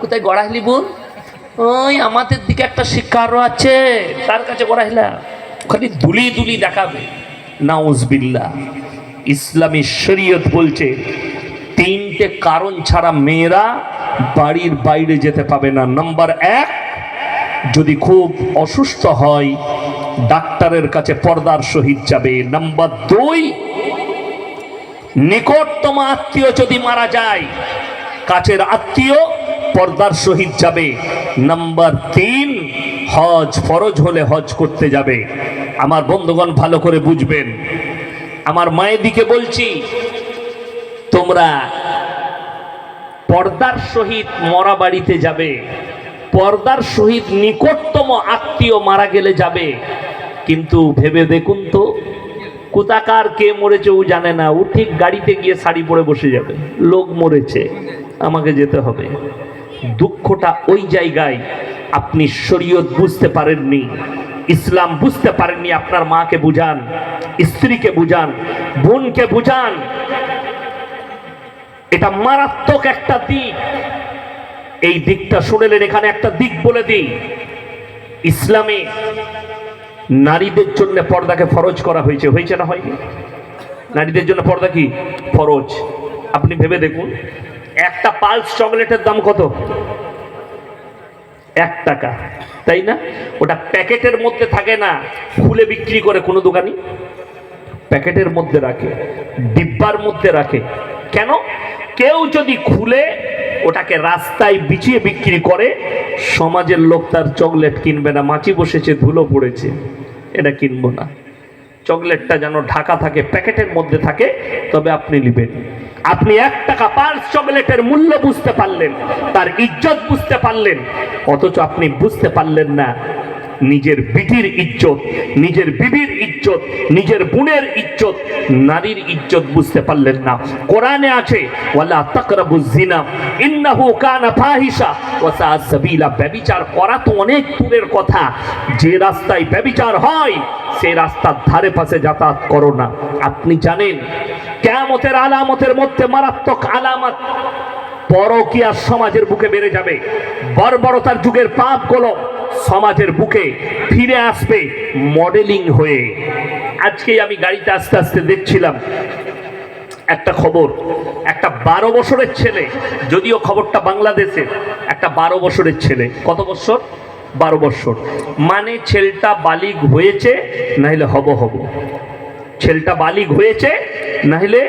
কোথায় গড়াইলি বোন? ওই আমাদের দিকে একটা শিক্ষারও আছে, তার কাছে গড়াইলা খালি দুলি দুলি দেখাবে। নাউজবিল্লাহ। ইসলামী শরীয়ত বলছে তিনটে কারণ ছাড়া মেয়েরা বাড়ির বাইরে যেতে পাবে না। নাম্বার 1, যদি খুব অসুস্থ হয় ডাক্তারের কাছে পর্দার সহিত যাবে। নাম্বার 2, নিকটতম আত্মীয় যদি মারা যায়, কাছের আত্মীয়, পর্দার সহিত যাবে। নাম্বার 3, হজ ফরজ হলে হজ করতে যাবে। আমার বন্ধুগণ ভালো করে বুঝবেন, আমার মায়ের দিকে বলছি, তোমরা পর্দার সহিত মরা বাড়িতে যাবে, পর্দার সহিত নিকটতম আত্মীয় মারা গেলে যাবে, কিন্তু ভেবে দেখুন তো কোথাকার কে মরেছে ও জানে না, ও ঠিক গাড়িতে গিয়ে শাড়ি পরে বসে যাবে, লোক মরেছে আমাকে যেতে হবে। দুঃখটা ওই জায়গায়, আপনি শরীয়ত বুঝতে পারেননি, ইসলাম বুঝতে পারেননি। আপনার মাকে বুঝান, স্ত্রীকে বুঝান, বোনকে বুঝান। এটা মারাত্মক একটা দিক। এই দিকটা শুনেলেন, এখানে একটা দিক বলে দিই। ইসলামে নারীদের জন্য পর্দাকে ফরজ করা হয়েছে, হয়েছে না হয়নি? নারীদের জন্য পর্দা কি ফরজ? আপনি ভেবে দেখুন, একটা পালস চকলেটের দাম কত? 1 টাকা, তাই না? ওটা প্যাকেটের মধ্যে থাকে না, খুলে বিক্রি করে কোনো দোকানি, প্যাকেটের মধ্যে রাখে, ডিব্বার মধ্যে রাখে। কেন? কেউ যদি খুলে ওটাকে রাস্তায় বিছিয়ে বিক্রি করে, সমাজের লোক তার চকলেট কিনবে না। মাছি বসেছে, ধুলো পড়েছে, এটা কিনবো না। চকলেটটা যেন ঢাকা থাকে, প্যাকেটের মধ্যে থাকে, তবে আপনি নেবেন। আপনি 1 টাকা পালস চকলেটের মূল্য বুঝতে পারলেন, তার ইজ্জত বুঝতে পারলেন, অথচ আপনি বুঝতে পারলেন না নিজের বিটির ইজ্জত, নিজের বিবির ইজ্জত, নিজের বোনের ইজ্জত, নারীর ইজ্জত বুঝতে পারলেন না। কোরআনে আছে, ওয়ালা তাকরাবুজ জিনা ইন্নাহু কানা ফাহিশা ওয়া সাআ সাবিলা। ব্যভিচার করা তো অনেক দূরের কথা, যে রাস্তায় ব্যভিচার হয় সেই রাস্তার ধারে পাশে যাতায়াত করো না। আপনি জানেন কিয়ামতের আলামতের মধ্যে মারাত্মক আলামত পরকীয়া সমাজের বুকে বেড়ে যাবে। বর্বরতার যুগের পাপগুলো সমাজের বুকে ফিরে আসবে মডেলিং হয়ে। আজকে আমি গাড়িতে আস্তে আস্তে দেখছিলাম একটা খবর, একটা 12 বছরের ছেলে, যদিও খবরটা বাংলাদেশের, একটা 12 বছরের ছেলে। কত বছর? 12 বছর। মানে ছেলেটা বালিগ হয়েছে, নাহলে হব হব। ছেলেটা বালিগ হয়েছে, নাহলে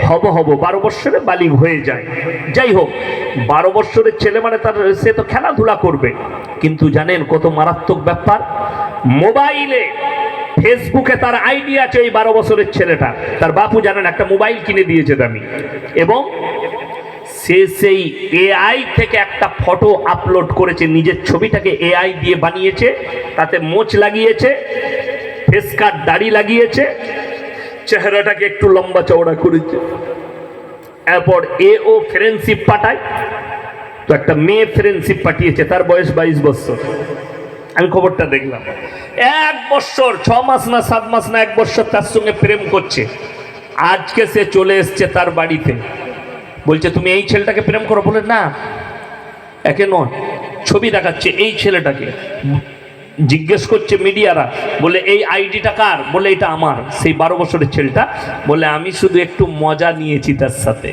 হব হব। 12 বছরে বালিগ হয়ে যায়। যাই হোক, 12 বছরের ছেলে মানে তার, সে তো খেলাধুলা করবে। কিন্তু জানেন কত মারাত্মক ব্যাপার? মোবাইলে, ফেসবুকে তার আইডি আছে। এই 12 বছরের ছেলেটা, তার বাপু জানেন একটা মোবাইল কিনে দিয়েছে দামি, এবং সে সেই এআই থেকে একটা ফটো আপলোড করেছে, নিজের ছবিটাকে এআই দিয়ে বানিয়েছে, তাতে মোচ লাগিয়েছে, ফেস কাট দাড়ি লাগিয়েছে, চেহারাটাকে একটু লম্বা চওড়া করেছে। এরপর ও ফ্রেন্ডশিপ পাঠায়, তো একটা মেয়ে ফ্রেন্ডশিপ পাঠিয়েছে, তার বয়স 22 বছর। আমি খবরটা দেখলাম, 1 বছর 6 মাস না 7 মাস না 1 বছর তার সঙ্গে প্রেম করছে। আজকে সে চলে এসছে তার বাড়িতে, বলছে তুমি এই ছেলেটাকে প্রেম করো? বলে না, একে নয়, ছবি দেখাচ্ছে এই ছেলেটাকে। জিজ্ঞেস করছে মিডিয়ারা, বলে এই আইডিটা কার? বলে এটা আমার। সেই 12 বছরের ছেলেটা বলে আমি শুধু একটু মজা নিয়েছি তার সাথে।